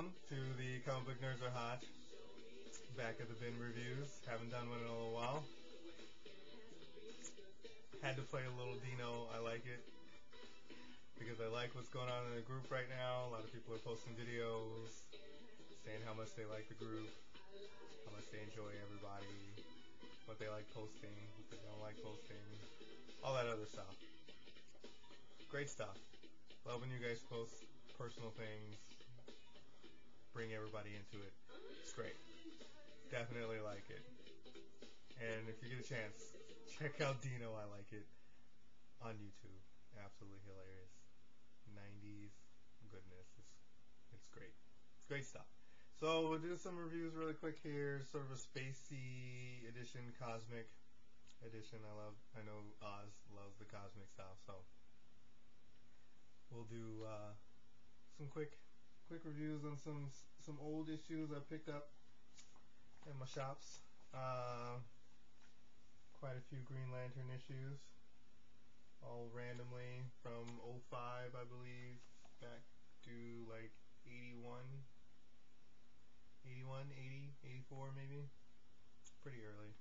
welcome to the Comic Book Nerds Are Hot. Back at the bin reviews. Haven't done one in a little while. Had to play a little Dino. I like it because I like what's going on in the group right now. A lot of people are posting videos saying how much they like the group, how much they enjoy everybody, what they like posting, what they don't like posting, all that other stuff. Great stuff. Love when you guys post personal things, bring everybody into it. It's great. Definitely like it. And if you get a chance, check out Dino, I Like It, on YouTube. Absolutely hilarious. 90s goodness. It's great. It's great stuff. So we'll do some reviews really quick here. Sort of a spacey edition, cosmic edition. I know Oz loves the cosmic stuff, so we'll do some quick reviews on some old issues I picked up in my shops. Quite a few Green Lantern issues, all randomly from 05, I believe, back to like 81, 80, 84 maybe. Pretty early.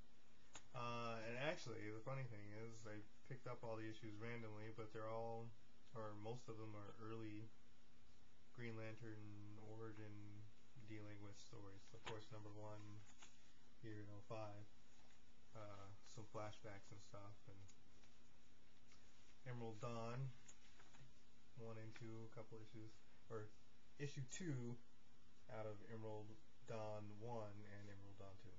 And actually, the funny thing is, I picked up all the issues randomly, but they're all, or most of them, are early Green Lantern origin dealing with stories. Of course, number one here in 05, some flashbacks and stuff, and Emerald Dawn 1 and 2, a couple issues, or issue 2 out of Emerald Dawn 1 and Emerald Dawn 2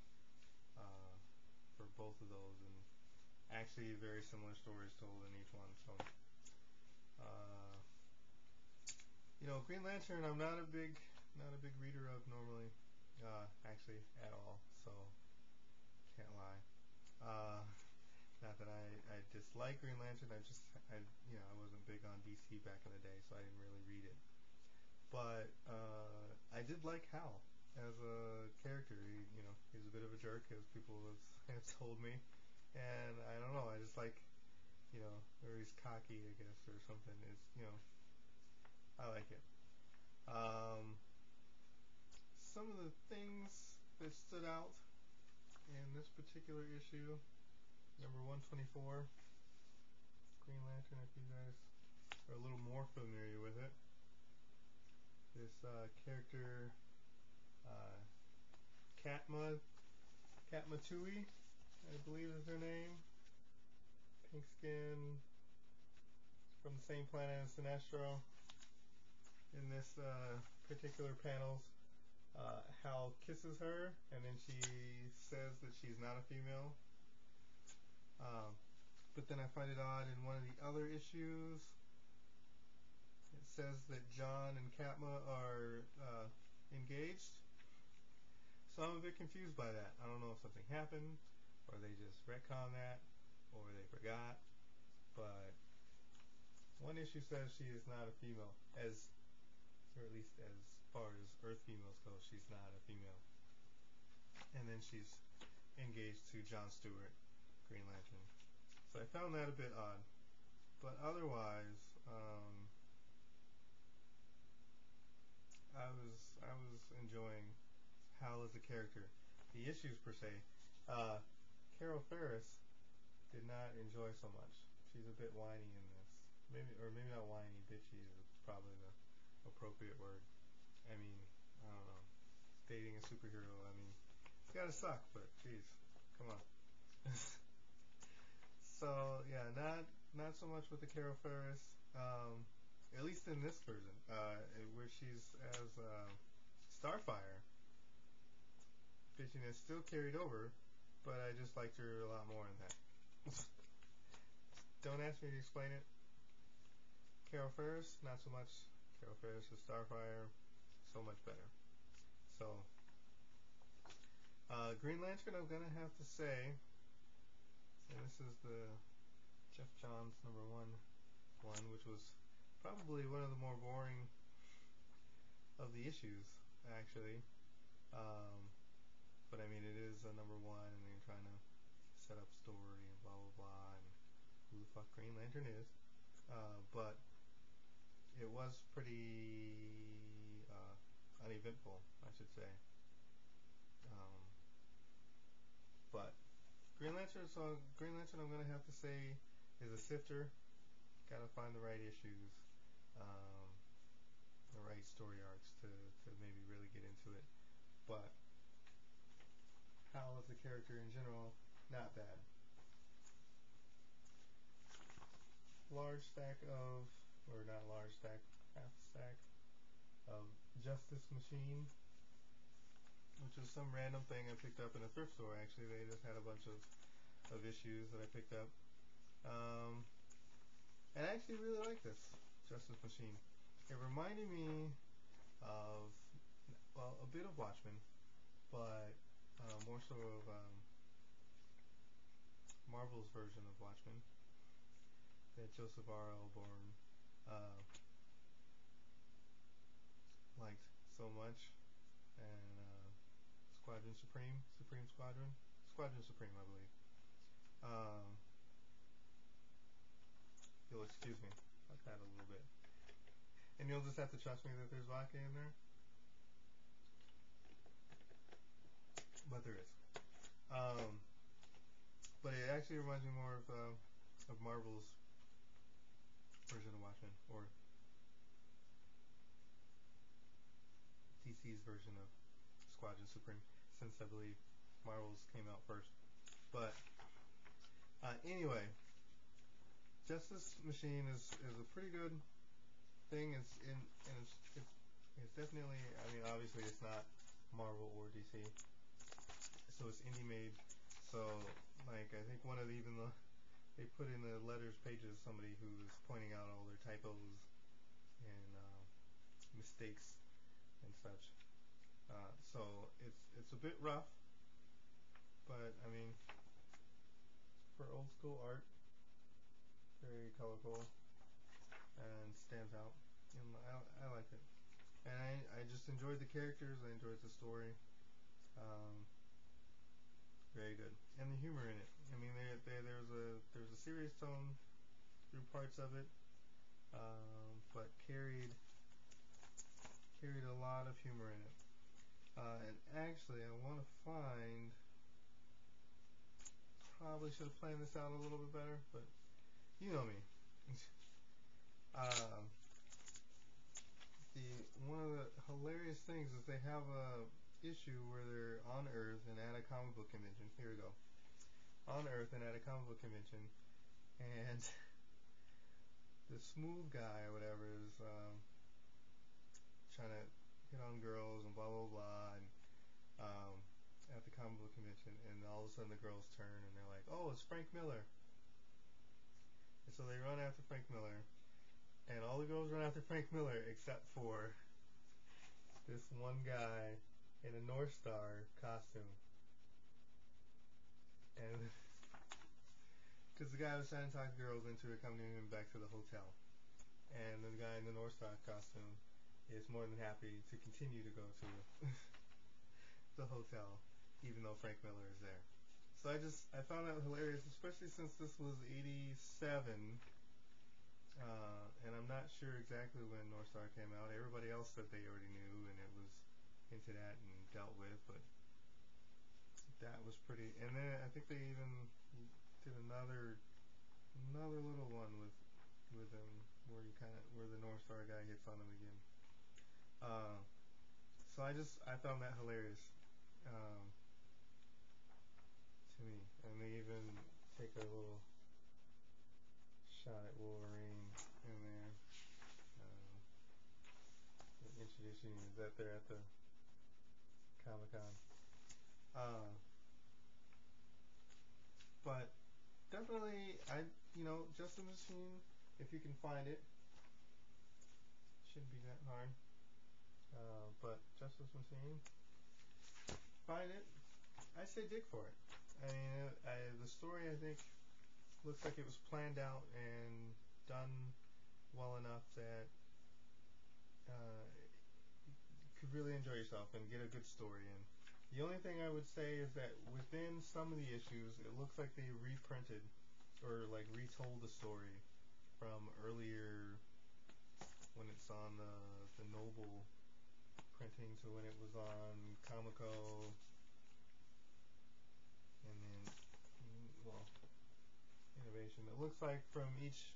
for both of those, and actually very similar stories told in each one. So Green Lantern I'm not a big reader of normally, actually at all, so can't lie. Not that I dislike Green Lantern, I wasn't big on DC back in the day, so I didn't really read it. But I did like Hal as a character. He's a bit of a jerk, as people have told me, and I don't know, I just like, or he's cocky, I guess, or something. I like it. Some of the things that stood out in this particular issue, number 124, Green Lantern, if you guys are a little more familiar with it. This character, Katma Tui, I believe is her name. Pink skin, from the same planet as Sinestro. In this particular panel, Hal kisses her, and then she says that she's not a female. But then I find it odd, in one of the other issues, it says that John and Katma are engaged. So I'm a bit confused by that. I don't know if something happened, or they just retconned that, or they forgot. But one issue says she is not a female, or at least as far as Earth females go, she's not a female. And then she's engaged to John Stewart, Green Lantern. So I found that a bit odd. But otherwise, I was enjoying Hal as a character. The issues per se, Carol Ferris did not enjoy so much. She's a bit whiny in this. Maybe not whiny, bitchy is probably the appropriate word. I mean, I don't know. Dating a superhero, it's gotta suck, but geez, come on. So yeah, not so much with the Carol Ferris. At least in this version, where she's as Starfire. Bitchiness still carried over, but I just liked her a lot more in that. Don't ask me to explain it. Carol Ferris, not so much. Carol Ferris is Starfire, so much better. So, Green Lantern, I'm gonna have to say, and this is the Jeff Johns number one, which was probably one of the more boring of the issues, actually. But it is a number one, and they're trying to set up story and blah blah blah, and who the fuck Green Lantern is. But it was pretty uneventful, I should say. But Green Lantern, I'm gonna have to say, is a sifter. Gotta find the right issues, the right story arcs to maybe really get into it. But Hal as a character in general, not bad. Large stack of, or not large stack, half stack of Justice Machine, which was some random thing I picked up in a thrift store. Actually, they just had a bunch of issues that I picked up. And I actually really like this Justice Machine. It reminded me of, well, a bit of Watchmen, but more so of Marvel's version of Watchmen that Joseph R. L. Bourne liked so much, and Supreme Squadron, Supreme, I believe. You'll excuse me about that a little bit, and you'll just have to trust me that there's vodka in there, but there is. But it actually reminds me more of Marvel's version of Watchmen, or DC's version of Squadron Supreme, since I believe Marvel's came out first. But anyway, Justice Machine is a pretty good thing. It's definitely, I mean, obviously it's not Marvel or DC, so it's indie made. So like, I think they put in the letters pages somebody who was pointing out all their typos and mistakes and such. So it's a bit rough, but I mean, for old school art, very colorful and stands out. And I like it, and I just enjoyed the characters. I enjoyed the story. Very good, and the humor in it. I mean, there's a serious tone through parts of it, but carried a lot of humor in it. And actually, I want to find. Probably should have planned this out a little bit better, but you know me. One of the hilarious things is they have a issue where they're on Earth and at a comic book convention. Here we go. On Earth and at a comic book convention, and the smooth guy or whatever is trying to hit on girls and blah blah blah, and at the comic book convention, and all of a sudden the girls turn and they're like, "Oh, it's Frank Miller." And so they run after Frank Miller, and all the girls run after Frank Miller except for this one guy in a North Star costume. And because the guy was trying to talk girls into accompanying him back to the hotel, and the guy in the North Star costume is more than happy to continue to go to the hotel, even though Frank Miller is there. So I found that hilarious, especially since this was '87, and I'm not sure exactly when North Star came out. Everybody else said they already knew, and it was into that and dealt with, but that was pretty. And then I think they even did another little one with him where the North Star guy hits on him again. So I found that hilarious to me, and they even take a little shot at Wolverine in there, introducing that they're at the Comic-Con. But definitely, Justice Machine, if you can find it, shouldn't be that hard. But Justice Machine, find it. I say dig for it. I mean, the story, I think, looks like it was planned out and done well enough that you could really enjoy yourself and get a good story in. The only thing I would say is that within some of the issues, it looks like they reprinted or like retold the story from earlier when it's on the Noble printing to when it was on Comico, and then, well, Innovation. It looks like from each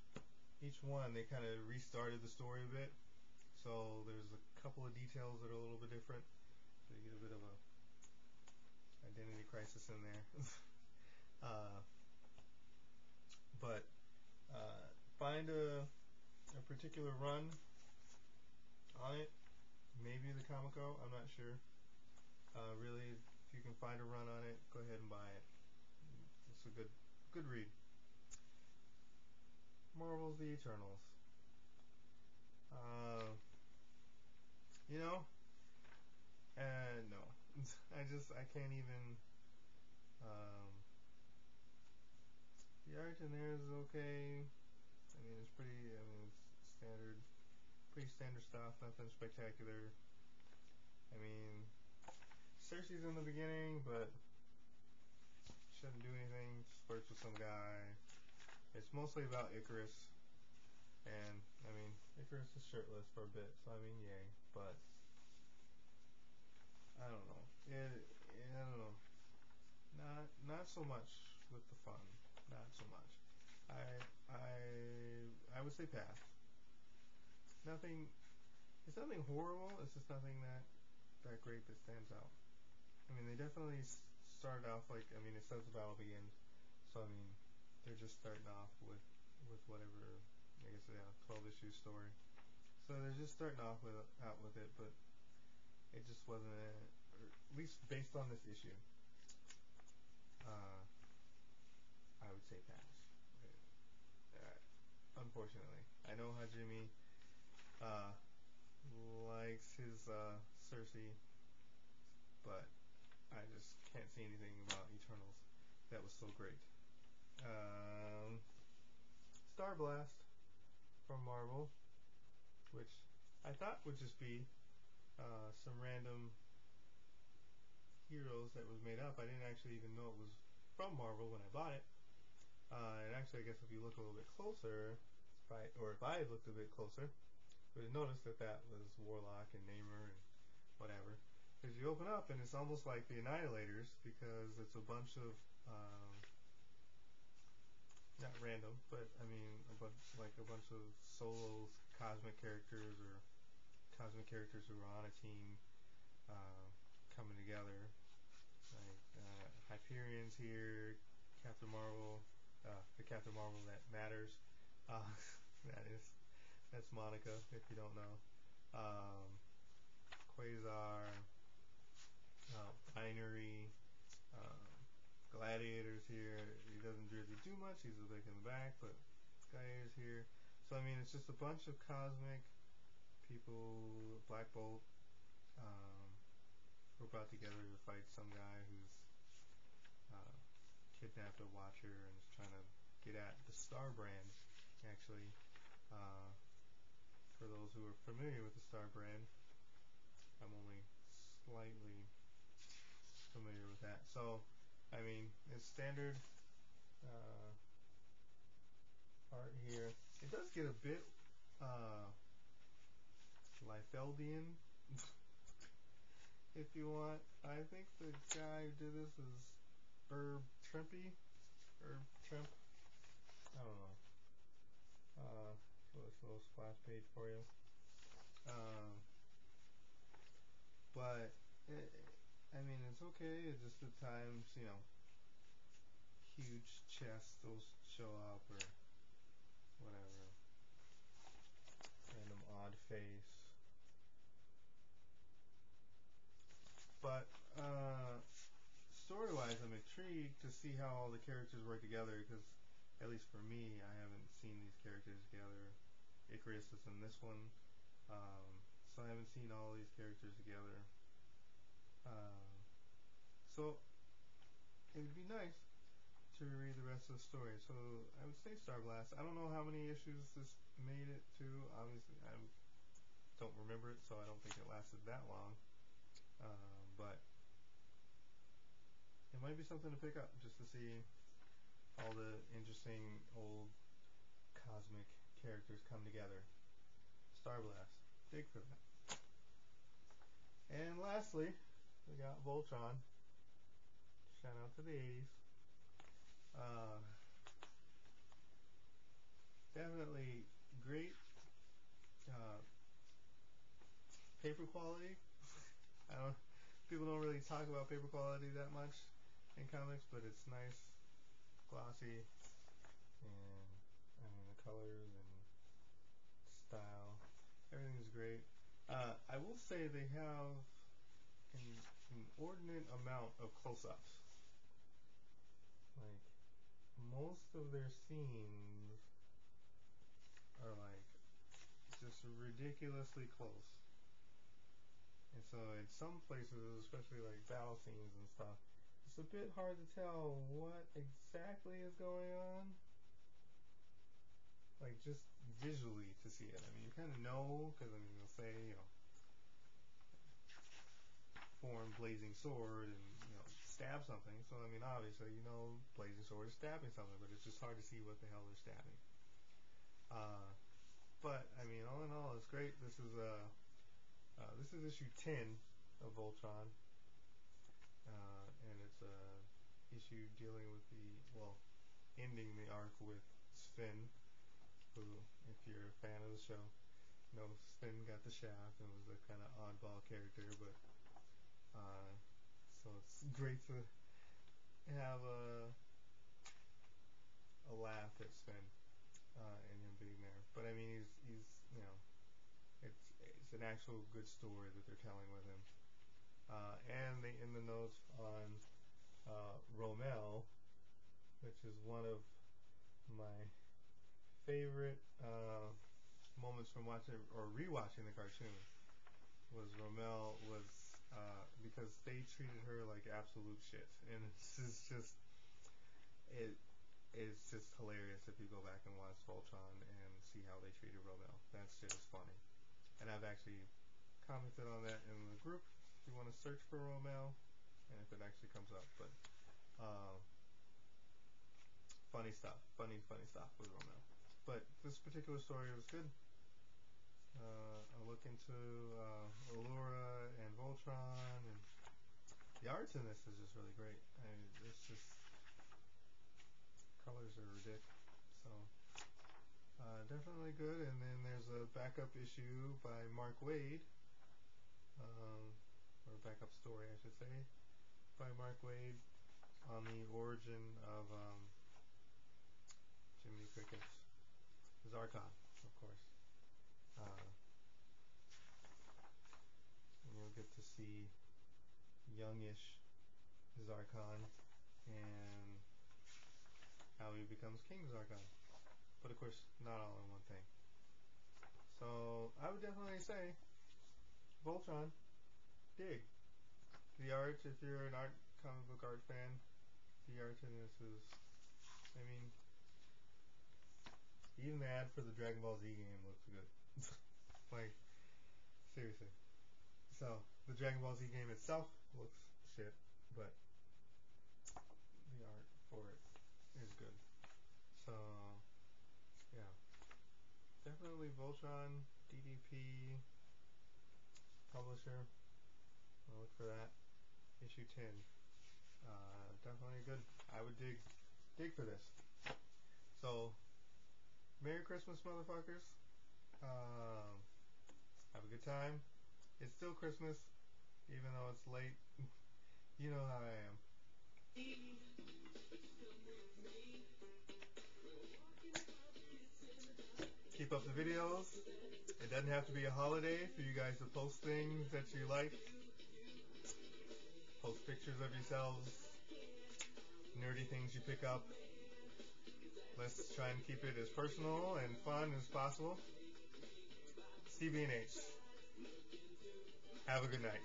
one they kind of restarted the story a bit, so there's a couple of details that are a little bit different, so you get a bit of a identity crisis in there. But find a particular run on it, maybe the Comico, I'm not sure. Really, if you can find a run on it, go ahead and buy it. It's a good read. Marvel's The Eternals. You know, no. I can't even. The art in there is okay. I mean, it's standard, pretty standard stuff, nothing spectacular. I mean, Cersei's in the beginning, but she doesn't do anything, just flirts with some guy. It's mostly about Icarus, and, I mean, Icarus is shirtless for a bit, so I mean, yay, but, I don't know. I don't know. Not so much with the fun. Not so much. I would say pass. It's nothing horrible, it's just nothing that great that stands out. I mean, they definitely started off like, I mean, it says the battle begins, so I mean, they're just starting off with whatever, I guess, 12-issue story. So they're just starting off out with it, but it just wasn't, or at least based on this issue, I would say pass. Unfortunately, I know how Jimmy likes his Cersei, but I just can't see anything about Eternals that was so great. Star Blast from Marvel, which I thought would just be some random heroes that was made up. I didn't actually even know it was from Marvel when I bought it. And actually, I guess if you look a little bit closer, if I had looked a bit closer, you would notice that was Warlock and Namor and whatever. Because you open up and it's almost like the Annihilators, because it's a bunch of, not random, but I mean a bunch of solo cosmic characters, or cosmic characters who are on a team, coming together. Like Hyperion's here, Captain Marvel, the Captain Marvel that matters. That's Monica, if you don't know. Quasar, Binary, Gladiator's here. He doesn't really do much. He's like in the back, but Gladiator's here. So I mean, it's just a bunch of cosmic people. Black Bolt, who are brought together to fight some guy who's kidnapped a Watcher and is trying to get at the Star Brand. Actually, for those who are familiar with the Star Brand, I'm only slightly familiar with that. So, I mean, it's standard art here. It does get a bit Liefeldian, if you want. I think the guy who did this is Herb Trimp. I don't know. So it's a little splash page for you. But I mean, it's okay. It's just at times, huge chests will show up, or whatever. Random odd face. But story-wise, I'm intrigued to see how all the characters work together, because at least for me, I haven't seen these characters together. Icarus is in this one, so I haven't seen all these characters together. So it would be nice to read the rest of the story. So I would say Star Blast. I don't know how many issues this made it to. Obviously, I don't remember it, so I don't think it lasted that long. But it might be something to pick up, just to see all the interesting old cosmic characters come together. Star Blast. Dig for that. And lastly, we got Voltron. Shout out to the 80s. Definitely great paper quality. People don't really talk about paper quality that much in comics, but it's nice, glossy, and I mean the colors and style, everything's great. I will say they have an inordinate amount of close-ups. Like, most of their scenes are like just ridiculously close. And so in some places, especially like battle scenes and stuff, it's a bit hard to tell what exactly is going on. Like just visually to see it. I mean, you kind of know, because I mean, they'll say, you know, form blazing sword and, you know, stab something. So I mean, obviously, you know, blazing sword is stabbing something, but it's just hard to see what the hell they're stabbing. But I mean, all in all, it's great. This is issue 10 of Voltron, and it's a issue dealing with ending the arc with Sven, who, if you're a fan of the show, you know Sven got the shaft and was a kind of oddball character, but so it's great to have a laugh at Sven and him being there. But I mean, he's you know, it's an actual good story that they're telling with him. And they end the notes on Rommel, which is one of my favorite moments from watching or rewatching the cartoon. Was Rommel was because they treated her like absolute shit, and it's just hilarious if you go back and watch Voltron and see how they treated Rommel. That shit is funny. And I've actually commented on that in the group if you want to search for Rommel and if it actually comes up. But funny stuff with Rommel. But this particular story was good. I'll look into Allura and Voltron, and the arts in this is just really great. I mean, it's just colors are ridiculous. So definitely good. And then there's a backup issue by Mark Waid, or backup story, I should say, by Mark Waid on the origin of Jiminy Cricket's Zarkon, of course. And you'll get to see youngish Zarkon and how he becomes King Zarkon. But of course, not all in one thing. So I would definitely say Voltron, dig. The art, if you're an comic book art fan, the art in this is, I mean, even the ad for the Dragon Ball Z game looks good. Like, seriously. So, the Dragon Ball Z game itself looks shit, but the art for it is good. So, yeah. Definitely Voltron, DDP, publisher. I'll look for that. Issue 10. Definitely good. I would dig for this. So, Merry Christmas, motherfuckers. Have a good time. It's still Christmas, even though it's late. You know how I am. Keep up the videos. It doesn't have to be a holiday for you guys to post things that you like. Post pictures of yourselves, nerdy things you pick up. Let's try and keep it as personal and fun as possible. CB&H. Have a good night.